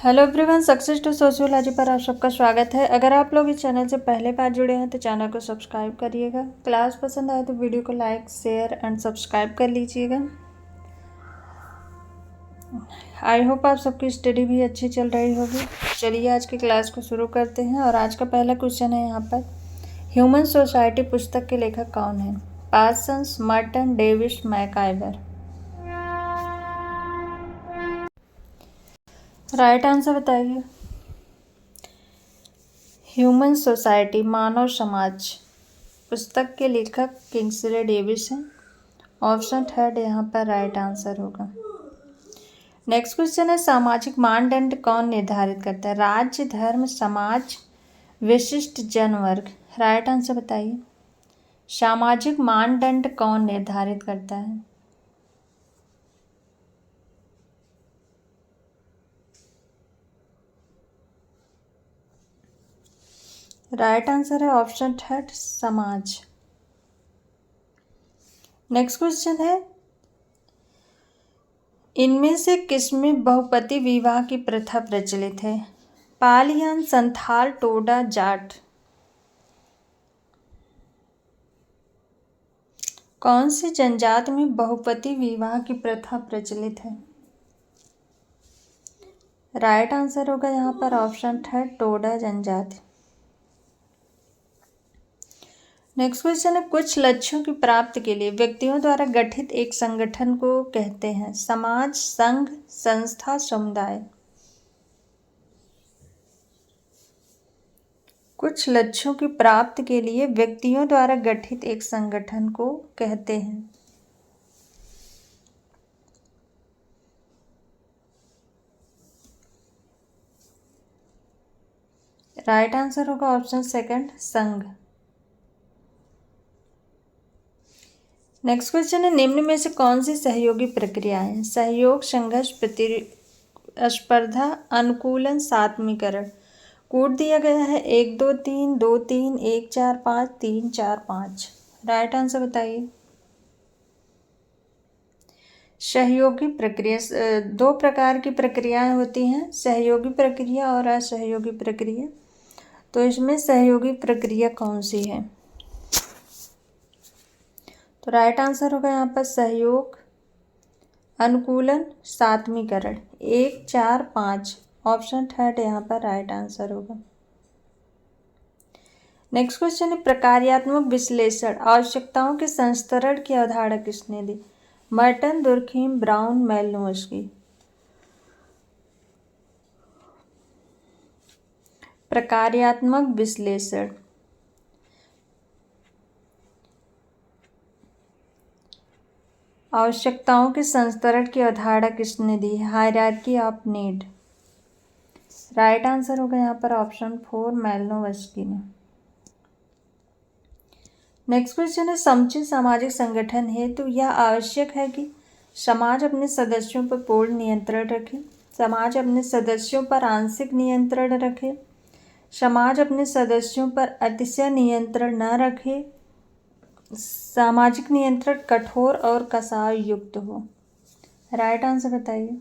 Hello everyone, success to sociology पर आप सबका स्वागत है। अगर आप लोग इस चैनल से पहले बार जुड़े हैं तो चैनल को सब्सक्राइब करिएगा। क्लास पसंद आए तो वीडियो को लाइक, शेयर एंड सब्सक्राइब कर लीजिएगा। आई होप आप सबकी स्टडी भी अच्छी चल रही होगी। चलिए आज की क्लास को शुरू करते हैं। और आज का पहला क्वेश्चन है यहाँ पर, ह्यूमन सोसाइटी पुस्तक के लेखक कौन है? Parsons, Merton, Davis, MacIver. Right answer बताइए। ह्यूमन सोसाइटी, मानव समाज पुस्तक के लेखक किंग्सले डेविस हैं। ऑप्शन थर्ड यहाँ पर राइट आंसर होगा। नेक्स्ट क्वेश्चन है, सामाजिक मानदंड कौन निर्धारित करता है? राज्य, धर्म, समाज, विशिष्ट जनवर्ग। राइट आंसर बताइए। सामाजिक मानदंड कौन निर्धारित करता है? राइट आंसर है ऑप्शन थर्ड, समाज। नेक्स्ट क्वेश्चन है, इनमें से किसमें बहुपति विवाह की प्रथा प्रचलित है? पालियन, संथाल, टोडा, जाट। कौन सी जनजाति में बहुपति विवाह की प्रथा प्रचलित है? राइट आंसर होगा यहाँ पर ऑप्शन थर्ड, टोडा जनजाति। नेक्स्ट क्वेश्चन है, कुछ लक्ष्यों की प्राप्ति के लिए व्यक्तियों द्वारा गठित एक संगठन को कहते हैं? समाज, संघ, संस्था, समुदाय। कुछ लक्ष्यों की प्राप्ति के लिए व्यक्तियों द्वारा गठित एक संगठन को कहते हैं? राइट आंसर होगा ऑप्शन सेकंड, संघ। नेक्स्ट क्वेश्चन है, निम्न में से कौन सी सहयोगी प्रक्रियाएं हैं? सहयोग, संघर्ष, प्रतिस्पर्धा, अनुकूलन, सात्मीकरण। कोड दिया गया है 1 2 3 2 3 1 4 5 3 4 5। राइट आंसर बताइए। सहयोगी प्रक्रिया, दो प्रकार की प्रक्रियाएं होती हैं, सहयोगी प्रक्रिया और असहयोगी प्रक्रिया। तो इसमें सहयोगी प्रक्रिया कौन सी है? तो राइट आंसर होगा यहाँ पर सहयोग, अनुकूलन, सात्मीकरण। 1 4 5 ऑप्शन थर्ड यहाँ पर राइट आंसर होगा। नेक्स्ट क्वेश्चन है, प्रकार्यात्मक विश्लेषण आवश्यकताओं के संस्तरण की अवधारणा किसने दी? Merton, Durkheim, Brown, Malinowski. प्रकार्यात्मक विश्लेषण आवश्यकताओं के संस्तरण की अवधारणा किसने दी? Hierarchy of need. Right answer होगा यहाँ पर ऑप्शन 4, मैलिनोव्स्की ने। नेक्स्ट क्वेश्चन है, समुचित सामाजिक संगठन हेतु यह आवश्यक है कि समाज अपने सदस्यों पर पूर्ण नियंत्रण रखे, समाज अपने सदस्यों पर आंशिक नियंत्रण रखे, समाज अपने सदस्यों पर अतिशय नियंत्रण न रखे, सामाजिक नियंत्रण कठोर और कसाव युक्त हो। राइट आंसर बताइए।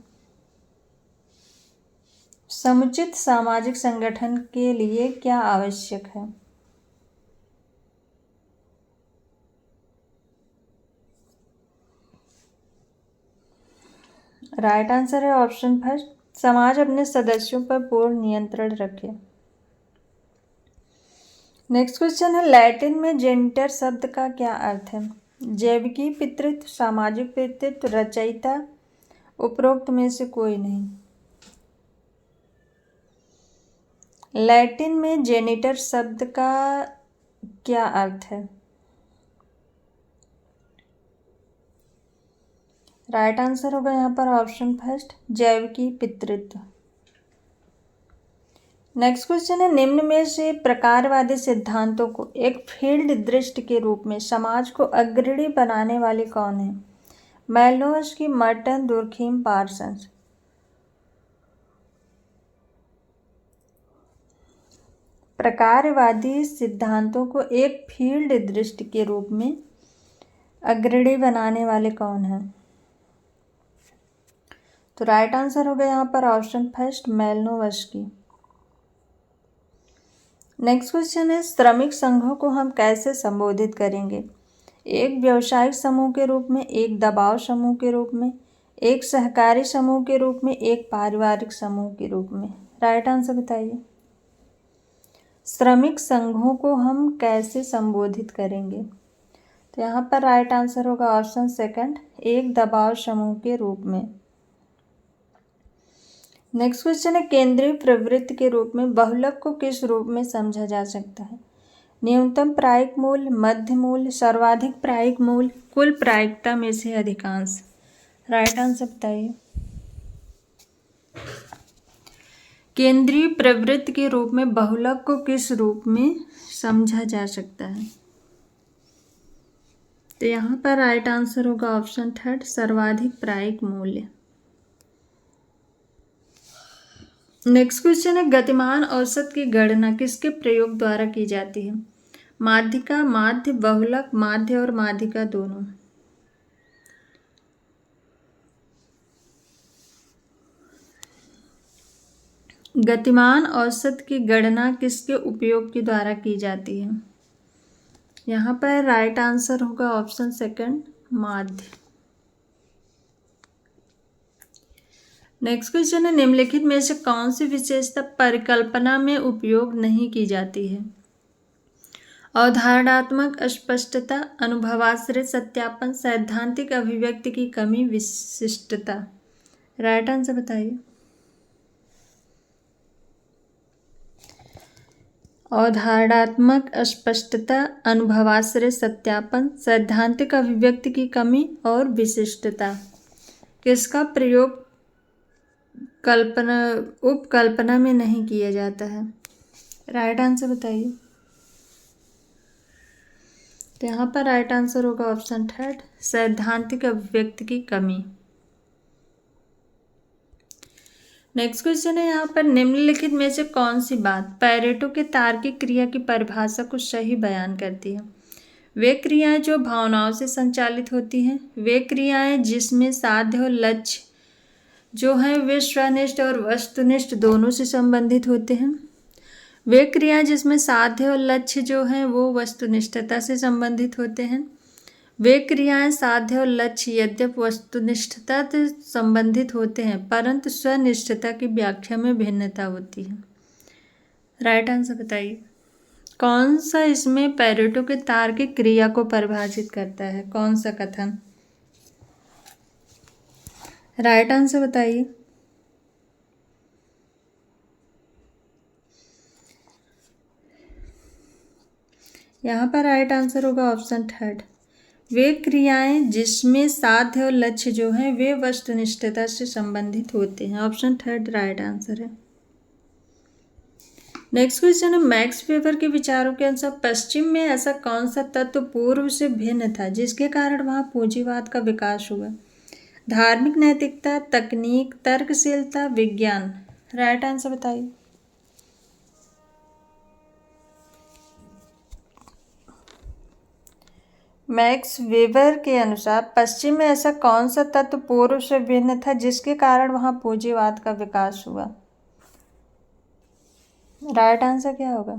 समुचित सामाजिक संगठन के लिए क्या आवश्यक है? राइट आंसर है ऑप्शन फर्स्ट, समाज अपने सदस्यों पर पूर्ण नियंत्रण रखे। नेक्स्ट क्वेश्चन है, लैटिन में जेनिटर शब्द का क्या अर्थ है? जैविकी पितृत्व, सामाजिक पितृत्व, रचयिता, उपरोक्त में से कोई नहीं। लैटिन में जेनिटर शब्द का क्या अर्थ है? राइट आंसर होगा यहाँ पर ऑप्शन फर्स्ट, जैविकी पितृत्व। नेक्स्ट क्वेश्चन है, निम्न में से प्रकारवादी सिद्धांतों को एक फील्ड दृष्टि के रूप में समाज को अग्रणी बनाने वाले कौन है? Malinowski, Merton, Durkheim, Parsons. प्रकारवादी सिद्धांतों को एक फील्ड दृष्टि के रूप में अग्रणी बनाने वाले कौन हैं? तो राइट आंसर होगा यहाँ पर ऑप्शन फर्स्ट मेलनोवस्की। नेक्स्ट क्वेश्चन है श्रमिक संघों को हम कैसे संबोधित करेंगे? एक व्यावसायिक समूह के रूप में, एक दबाव समूह के रूप में, एक सहकारी समूह के रूप में, एक पारिवारिक समूह के रूप में। राइट आंसर बताइए। श्रमिक संघों को हम कैसे संबोधित करेंगे? तो यहाँ पर राइट आंसर होगा ऑप्शन सेकंड, एक दबाव समूह के रूप में। नेक्स्ट क्वेश्चन है केंद्रीय प्रवृत्ति के रूप में बहुलक को किस रूप में समझा जा सकता है? न्यूनतम प्रायिक मूल्य, मध्य मूल्य, सर्वाधिक प्रायिक मूल्य, कुल प्रायिकता में से अधिकांश। राइट आंसर बताइए। केंद्रीय प्रवृत्ति के रूप में बहुलक को किस रूप में समझा जा सकता है? तो यहाँ पर राइट आंसर होगा ऑप्शन थर्ड, सर्वाधिक प्रायिक मूल्य। नेक्स्ट क्वेश्चन है गतिमान औसत की गणना किसके प्रयोग द्वारा की जाती है? माध्यिका, माध्य, बहुलक, माध्य और माध्यिका दोनों। गतिमान औसत की गणना किसके उपयोग के द्वारा की जाती है? यहाँ पर राइट आंसर होगा ऑप्शन सेकंड, माध्य। नेक्स्ट क्वेश्चन है निम्नलिखित में से कौन सी विशेषता परिकल्पना में उपयोग नहीं की जाती है? अवधारणात्मक अस्पष्टता, अनुभवाश्रित सत्यापन, सैद्धांतिक अभिव्यक्ति की कमी, विशिष्टता। राइट आंसर बताइए। अवधारणात्मक अस्पष्टता, अनुभवाश्रित सत्यापन, सैद्धांतिक अभिव्यक्ति की कमी और विशिष्टता किसका प्रयोग उपकल्पना में नहीं किया जाता है? राइट आंसर बताइए। तो यहाँ पर राइट आंसर होगा ऑप्शन थर्ड, सैद्धांतिक अभिव्यक्ति की कमी। नेक्स्ट क्वेश्चन है यहाँ पर निम्नलिखित में से कौन सी बात पैरेटो के तार्किक क्रिया की परिभाषा को सही बयान करती है? वे क्रियाएं जो भावनाओं से संचालित होती हैं, वे क्रियाएं जिसमें साध्य और लक्ष्य जो हैं वे स्वनिष्ठ और वस्तुनिष्ठ दोनों से संबंधित होते हैं, वे क्रियाएं जिसमें साध्य और लक्ष्य जो हैं वो वस्तुनिष्ठता से संबंधित होते हैं, वे क्रियाएं साध्य और लक्ष्य यद्यपि वस्तुनिष्ठता से संबंधित होते हैं परंतु स्वनिष्ठता की व्याख्या में भिन्नता होती है। राइट आंसर बताइए। कौन सा इसमें पैरेटो के तार्किक क्रिया को परिभाषित करता है? कौन सा कथन? राइट आंसर बताइए। यहाँ पर राइट आंसर होगा ऑप्शन थर्ड, वे क्रियाएं जिसमें साध्य और लक्ष्य जो हैं वे वस्तुनिष्ठता से संबंधित होते हैं। ऑप्शन थर्ड राइट आंसर है। नेक्स्ट क्वेश्चन है मैक्स वेबर के विचारों के अनुसार पश्चिम में ऐसा कौन सा तत्व पूर्व से भिन्न था जिसके कारण वहाँ पूंजीवाद का विकास हुआ? धार्मिक नैतिकता, तकनीक, तर्कशीलता, विज्ञान। राइट आंसर बताइए। मैक्स वेबर के अनुसार पश्चिम में ऐसा कौन सा तत्व पूर्व से भिन्न था जिसके कारण वहाँ पूंजीवाद का विकास हुआ? राइट आंसर क्या होगा?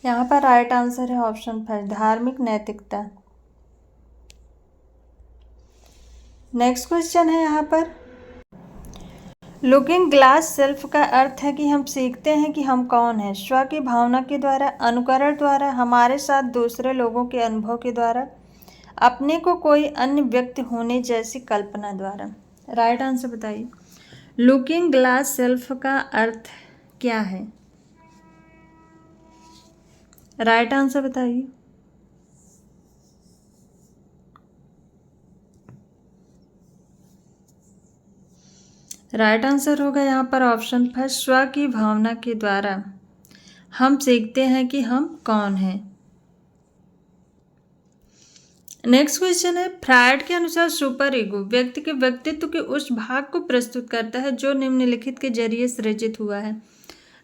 यहाँ पर राइट आंसर है ऑप्शन फर्स्ट, धार्मिक नैतिकता। नेक्स्ट क्वेश्चन है यहाँ पर लुकिंग ग्लास सेल्फ का अर्थ है कि हम सीखते हैं कि हम कौन हैं, स्व की भावना के द्वारा, अनुकरण द्वारा, हमारे साथ दूसरे लोगों के अनुभव के द्वारा, अपने को कोई अन्य व्यक्ति होने जैसी कल्पना द्वारा। राइट आंसर बताइए। लुकिंग ग्लास सेल्फ का अर्थ क्या है? राइट आंसर बताइए। राइट आंसर होगा यहाँ पर ऑप्शन फर्स्ट, स्व की भावना के द्वारा हम सीखते हैं कि हम कौन हैं। नेक्स्ट क्वेश्चन है फ्रायड के अनुसार सुपर ईगो व्यक्ति के व्यक्तित्व के उस भाग को प्रस्तुत करता है जो निम्नलिखित के जरिए सृजित हुआ है?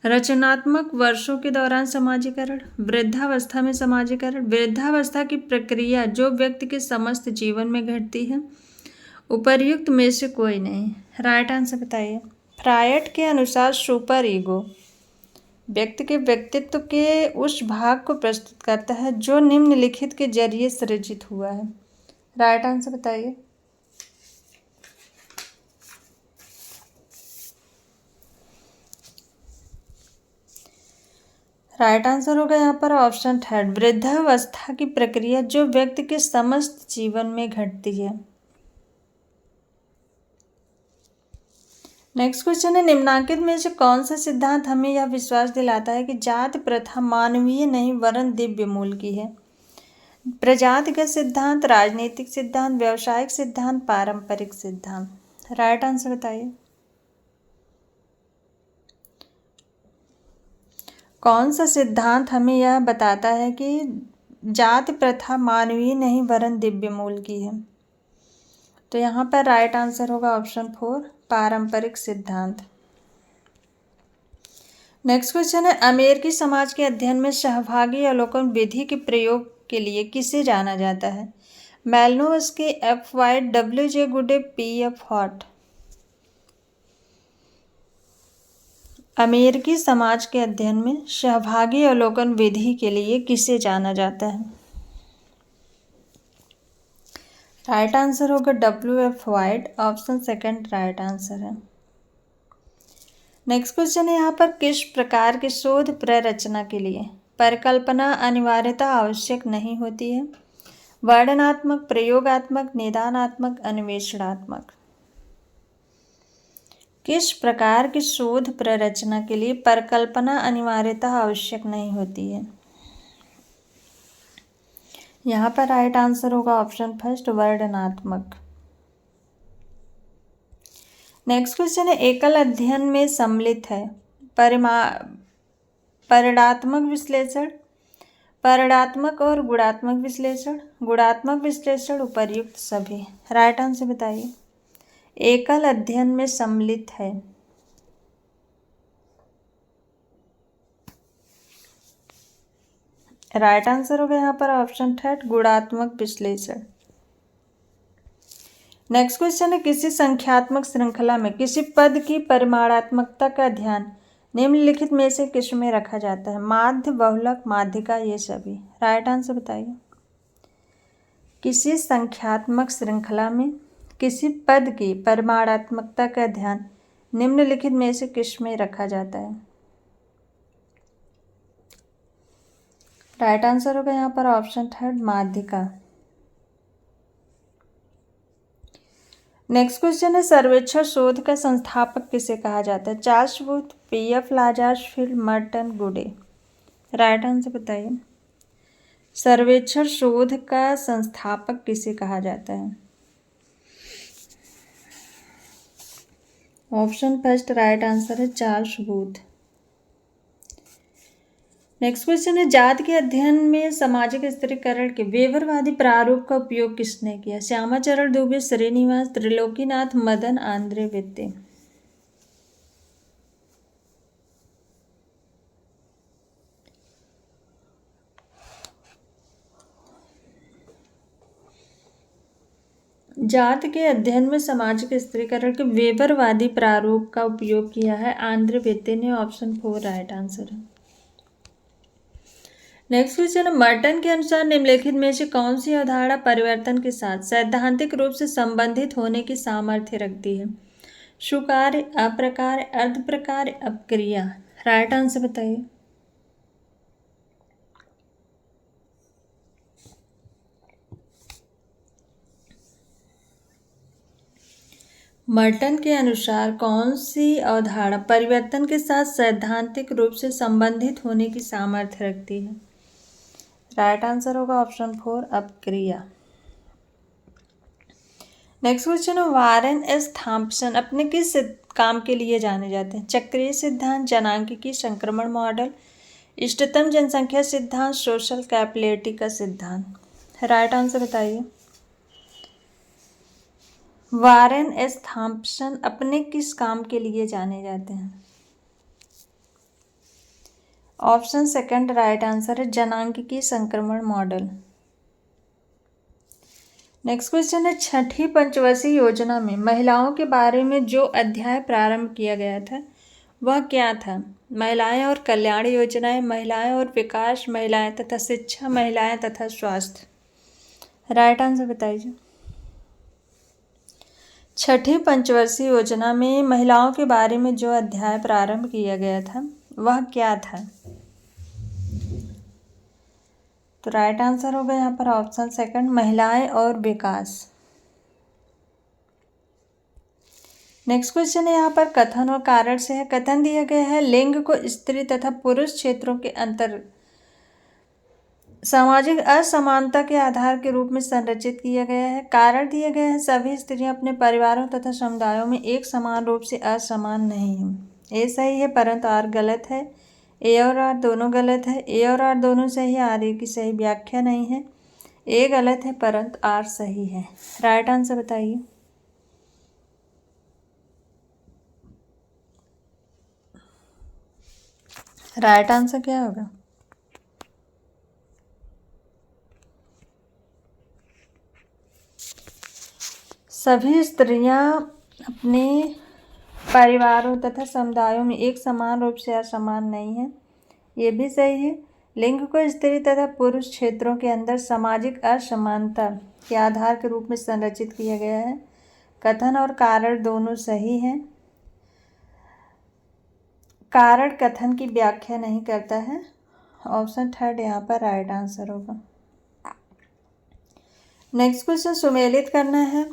रचनात्मक वर्षों के दौरान समाजीकरण, वृद्धावस्था में समाजीकरण, वृद्धावस्था की प्रक्रिया जो व्यक्ति के समस्त जीवन में घटती है, उपर्युक्त में से कोई नहीं। राइट आंसर बताइए। फ्रायड के अनुसार सुपर ईगो व्यक्ति के व्यक्तित्व के उस भाग को प्रस्तुत करता है जो निम्नलिखित के जरिए सृजित हुआ है। राइट आंसर बताइए। राइट आंसर होगा यहाँ पर ऑप्शन थर्ड, वृद्धावस्था की प्रक्रिया जो व्यक्ति के समस्त जीवन में घटती है। नेक्स्ट क्वेश्चन है, निम्नांकित में से कौन सा सिद्धांत हमें यह विश्वास दिलाता है कि जाति प्रथा मानवीय नहीं वरन दिव्य मूल की है? प्रजातिगत सिद्धांत, राजनीतिक सिद्धांत, व्यावसायिक सिद्धांत, पारंपरिक सिद्धांत। राइट आंसर बताइए। कौन सा सिद्धांत हमें यह बताता है कि जाति प्रथा मानवीय नहीं वरन दिव्य मूल की है? तो यहाँ पर राइट आंसर होगा ऑप्शन 4, पारंपरिक सिद्धांत। नेक्स्ट क्वेश्चन है, अमेरिकी समाज के अध्ययन में सहभागी अवलोकन विधि के प्रयोग के लिए किसे जाना जाता है? मेलनोव्स्की, एफ वाइट, डब्ल्यू.जे. गुडे, पी.एफ. हॉट। अमेरिकी समाज के अध्ययन में सहभागी अवलोकन विधि के लिए किसे जाना जाता है? राइट आंसर होगा W F. White, option second right answer है। नेक्स्ट क्वेश्चन है, यहाँ पर किस प्रकार की शोध प्ररचना के लिए परिकल्पना अनिवार्यता आवश्यक नहीं होती है? वर्णनात्मक, प्रयोगात्मक, निदानात्मक, अन्वेषणात्मक। किस प्रकार की शोध प्ररचना के लिए परिकल्पना अनिवार्यता आवश्यक नहीं होती है? यहाँ पर राइट आंसर होगा ऑप्शन फर्स्ट, वर्णनात्मक। नेक्स्ट क्वेश्चन है, एकल अध्ययन में सम्मिलित है परिणात्मक विश्लेषण, परिणात्मक और गुणात्मक विश्लेषण, गुणात्मक विश्लेषण, उपर्युक्त सभी। राइट आंसर बताइए। एकल अध्ययन में सम्मिलित है। राइट आंसर होगा यहाँ पर ऑप्शन थर्ड, गुणात्मक विश्लेषण। नेक्स्ट क्वेश्चन है, किसी संख्यात्मक श्रृंखला में किसी पद की परिमाणात्मकता का ध्यान निम्नलिखित में से किस में रखा जाता है? माध्य, बहुलक, माध्यिका, ये सभी। राइट आंसर बताइए। किसी संख्यात्मक श्रृंखला में किसी पद की परिमाणात्मकता का ध्यान निम्नलिखित में से किस में रखा जाता है? राइट आंसर होगा यहाँ पर ऑप्शन थर्ड, माध्यिका। नेक्स्ट क्वेश्चन है, सर्वेक्षण शोध का संस्थापक किसे कहा जाता है? Charles Booth, P F. Lazarsfeld, Merton, Goode. Right answer बताइए। सर्वेक्षण शोध का संस्थापक किसे कहा जाता है? ऑप्शन फर्स्ट राइट आंसर है, चार्ल्स बूथ। नेक्स्ट क्वेश्चन है, जाति के अध्ययन में सामाजिक स्थिरीकरण के वेबरवादी प्रारूप का उपयोग किसने किया? श्यामाचरण दुबे, श्रीनिवास, त्रिलोकीनाथ, मदन, आंद्रे वित्ते। जाति के अध्ययन में सामाजिक स्थिरीकरण के वेबरवादी प्रारूप का उपयोग किया है आंद्रे वित्ते ने। ऑप्शन 4 राइट आंसर है। नेक्स्ट क्वेश्चन है, मर्टन के अनुसार निम्नलिखित में से कौन सी अवधारणा परिवर्तन के साथ सैद्धांतिक रूप से संबंधित होने की सामर्थ्य रखती है? स्वीकार्य, अप्रकार्य, अर्धप्रकार्य, अपक्रिया। राइट आंसर बताइए। मर्टन के अनुसार कौन सी अवधारणा परिवर्तन के साथ सैद्धांतिक रूप से संबंधित होने की सामर्थ्य रखती है? राइट आंसर होगा ऑप्शन 4 अपक्रिया। नेक्स्ट क्वेश्चन है, वारेन एस थॉम्पसन अपने किस काम के लिए जाने जाते हैं? चक्रीय सिद्धांत, जनांकिकी, संक्रमण मॉडल, इष्टतम जनसंख्या सिद्धांत, सोशल कैपेबिलिटी का सिद्धांत। राइट आंसर बताइए। वारेन एस थॉम्पसन अपने किस काम के लिए जाने जाते हैं? ऑप्शन सेकंड राइट आंसर है, जनांकिकी संक्रमण मॉडल। नेक्स्ट क्वेश्चन है, छठी पंचवर्षीय योजना में महिलाओं के बारे में जो अध्याय प्रारंभ किया गया था वह क्या था? महिलाएं और कल्याण योजनाएं, महिलाएं और विकास, महिलाएं तथा शिक्षा, महिलाएं तथा स्वास्थ्य। राइट आंसर बताइए। छठी पंचवर्षीय योजना में महिलाओं के बारे में जो अध्याय प्रारंभ किया गया था वह क्या था? तो राइट आंसर होगा यहाँ पर ऑप्शन सेकंड, महिलाएं और विकास। नेक्स्ट क्वेश्चन है यहाँ पर कथन और कारण से है। कथन दिया गया है, लिंग को स्त्री तथा पुरुष क्षेत्रों के अंतर सामाजिक असमानता के आधार के रूप में संरचित किया गया है। कारण दिया गया है, सभी स्त्रियां अपने परिवारों तथा समुदायों में एक समान रूप से असमान नहीं हैं। ए सही है परंतु आर गलत है। ए और आर दोनों गलत है। ए और आर दोनों सही है, आर ए की सही व्याख्या नहीं है। ए गलत है परंतु आर सही है। राइट आंसर बताइए। राइट आंसर क्या होगा? सभी स्त्रियां अपने परिवारों तथा समुदायों में एक समान रूप से असमान नहीं है, ये भी सही है। लिंग को स्त्री तथा पुरुष क्षेत्रों के अंदर सामाजिक असमानता के आधार के रूप में संरचित किया गया है। कथन और कारण दोनों सही हैं। कारण कथन की व्याख्या नहीं करता है। ऑप्शन थर्ड यहाँ पर राइट आंसर होगा। नेक्स्ट क्वेश्चन सुमेलित करना है।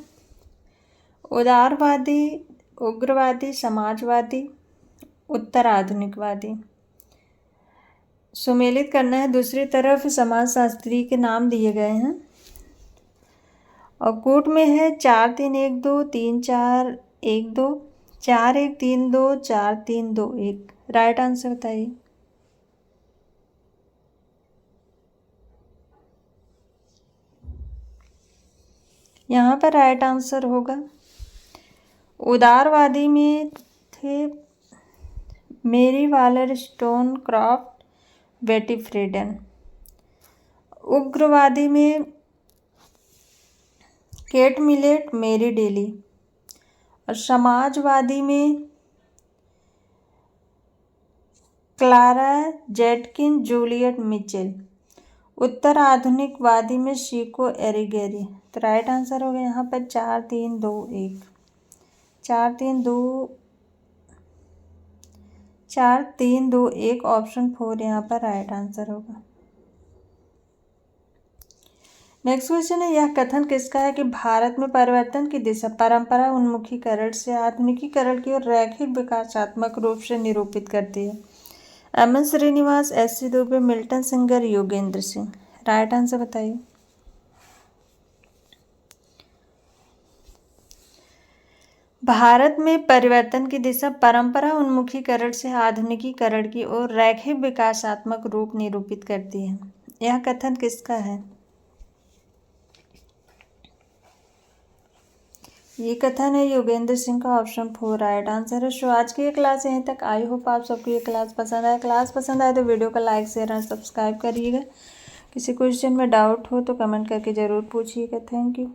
उदारवादी, उग्रवादी, समाजवादी, उत्तर आधुनिकवादी। सुमेलित करना है। दूसरी तरफ समाजशास्त्री के नाम दिए गए हैं और कूट में है 4 3 1 2 3 4 1 2 4 1 3 2 4 3 2 1। राइट आंसर बताइए। यहाँ पर राइट आंसर होगा, उदारवादी में थे मेरी वालर स्टोनक्रॉफ्ट, बेटी फ्रीडन। उग्रवादी में केट मिलेट, मेरी डेली। और समाजवादी में क्लारा जेटकिन, जूलियट मिचेल। उत्तर आधुनिकवादी में शिको एरिगेरी। तो राइट आंसर हो गया यहाँ पर 4 3 2 1। 4 3 2 4 3 2 1 ऑप्शन 4 यहाँ पर राइट आंसर होगा। नेक्स्ट क्वेश्चन है, यह कथन किसका है कि भारत में परिवर्तन की दिशा परंपरा उन्मुखीकरण से आधुनिकीकरण की ओर रैखिक विकासात्मक रूप से निरूपित करती है? M N. Srinivas, S C. Dube, Milton Singer, Yogendra Singh. Right answer बताइए। भारत में परिवर्तन की दिशा परंपरा उन्मुखीकरण से आधुनिकीकरण की ओर रैखिक विकासात्मक रूप निरूपित करती है। यह कथन किसका है? ये कथन है योगेंद्र सिंह का। ऑप्शन 4 राइट आंसर है। सो आज की ये क्लास यहीं तक। आई होप आप सबको ये क्लास पसंद आए। क्लास पसंद आए तो वीडियो को लाइक, शेयर और सब्सक्राइब करिएगा। किसी क्वेश्चन में डाउट हो तो कमेंट करके ज़रूर पूछिएगा। Thank you.